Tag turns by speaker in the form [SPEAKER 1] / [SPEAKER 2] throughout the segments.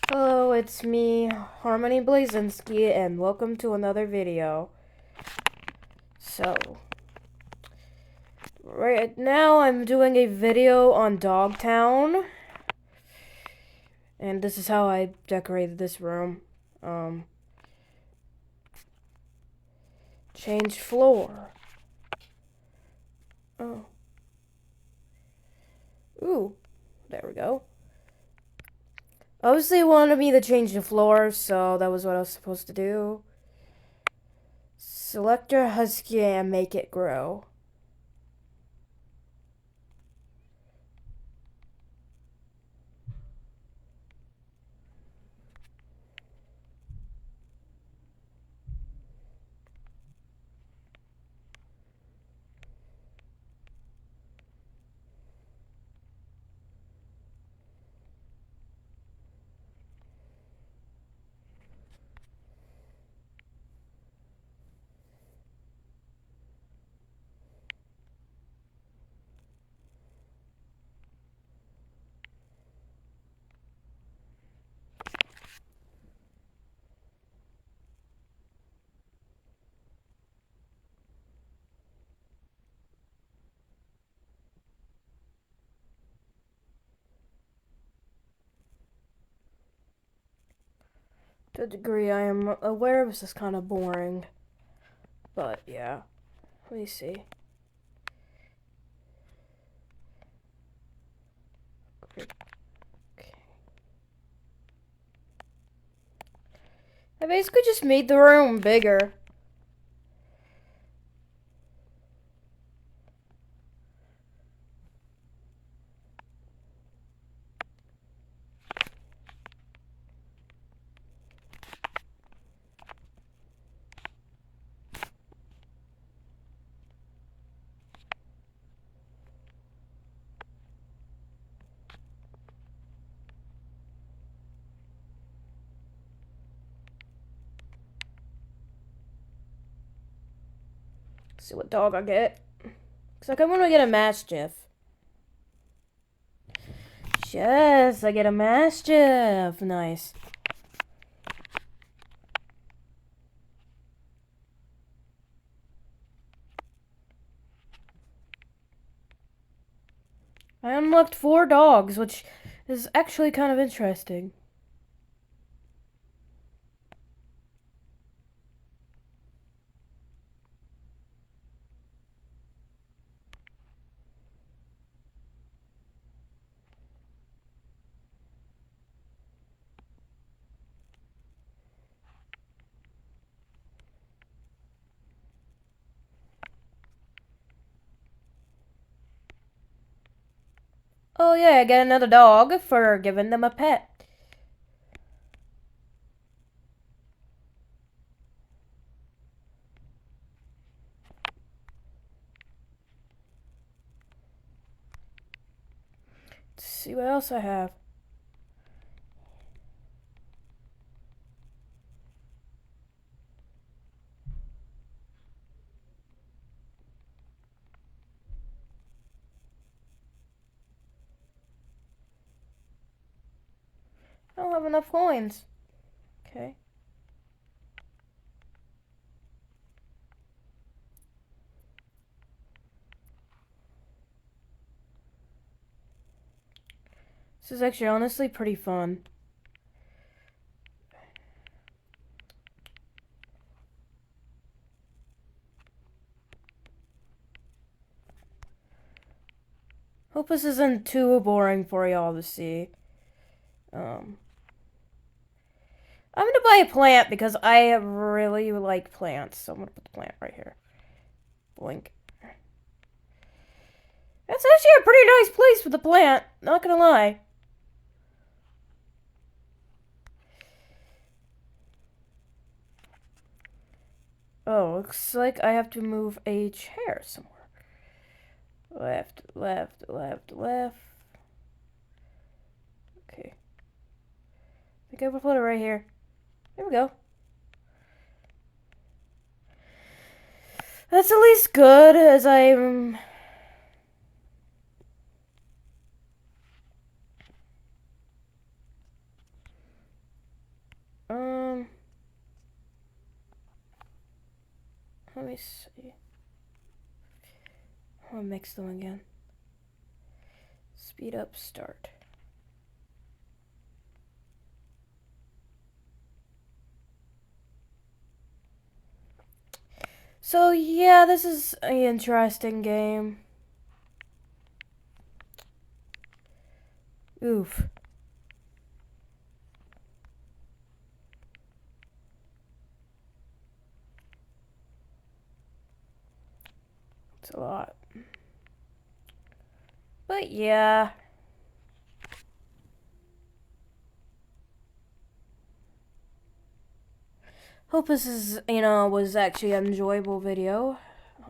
[SPEAKER 1] Hello, it's me, Harmony Blazinski, and welcome to another video. So, right now I'm doing a video on Dogtown, and this is how I decorated this room. Change floor. Oh. Ooh, there we go. Obviously, it wanted me to change the floor, so that was what I was supposed to do. Select your husky and make it grow. To a degree, I am aware this is kind of boring. But yeah, let me see. Okay. I basically just made the room bigger. Let's see what dog I get. Looks like I'm gonna get a Mastiff. Yes, I get a Mastiff. Nice. I unlocked 4 dogs, which is actually kind of interesting. Oh yeah, I get another dog for giving them a pet. Let's see what else I have. I don't have enough coins. Okay. This is actually honestly pretty fun. Hope this isn't too boring for y'all to see. I'm gonna buy a plant because I really like plants. So I'm gonna put the plant right here. Blink. That's actually a pretty nice place for the plant. Not gonna lie. Oh, looks like I have to move a chair somewhere. Left, left, left, left. Okay. I think I will put it right here. There we go. That's at least good as I'm... Let me see. I'll mix them again. Speed up, start. So yeah, this is an interesting game. Oof. It's a lot. But yeah. Hope this is, was actually an enjoyable video.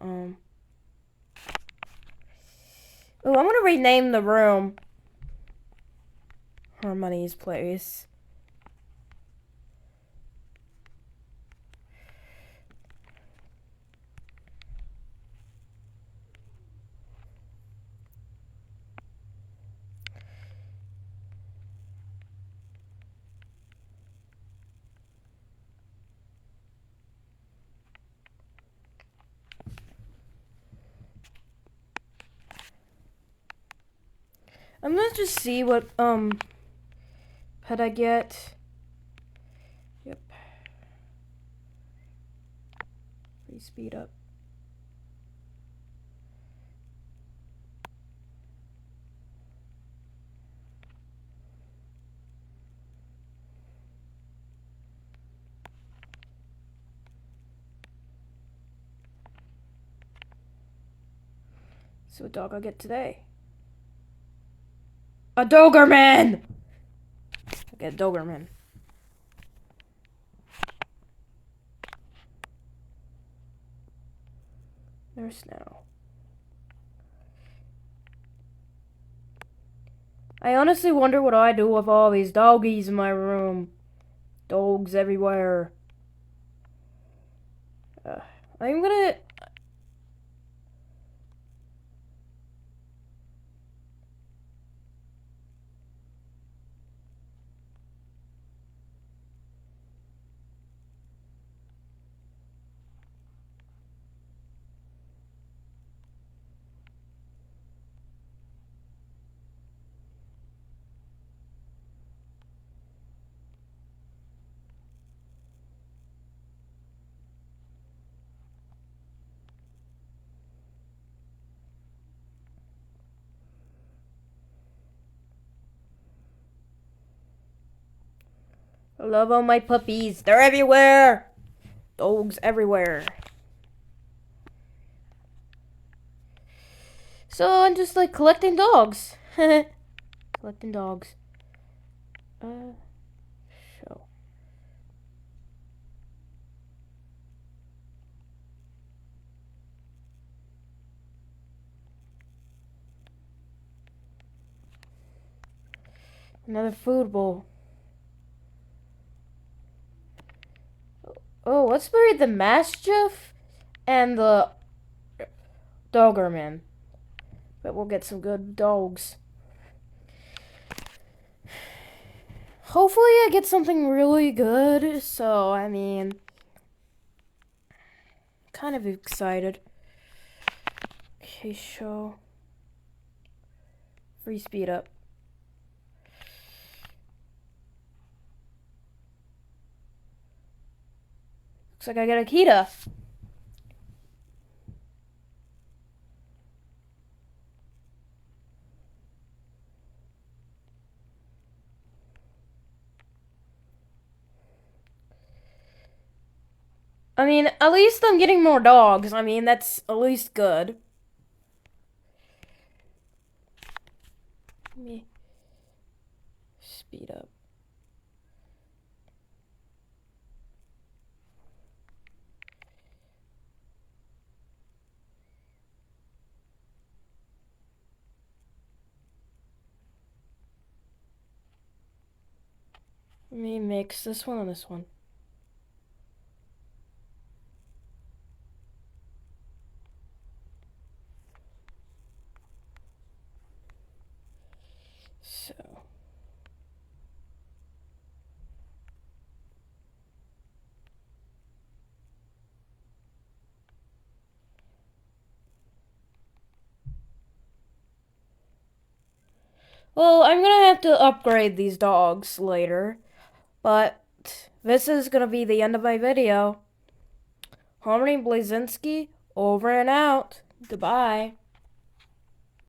[SPEAKER 1] Oh, I'm gonna rename the room Harmony's Place. I'm gonna just see what pet I get. Yep. Free speed up. So what dog I'll get today? A Doberman! I get a Doberman. Nurse now. I honestly wonder what I do with all these doggies in my room. Dogs everywhere. I'm gonna... I love all my puppies. They're everywhere. Dogs everywhere. So I'm just like collecting dogs. Collecting dogs. Show. Another food bowl. Oh, let's bury the Mastiff and the Doberman. But we'll get some good dogs. Hopefully I get something really good. So, I mean, kind of excited. Okay, show. Free speed up. Looks like I got Akita. I mean, at least I'm getting more dogs. I mean, that's at least good. Let me speed up. Let me mix this one and this one. So. Well, I'm gonna have to upgrade these dogs later, but this is gonna be the end of my video. Harmony Blazinski, over and out. Goodbye.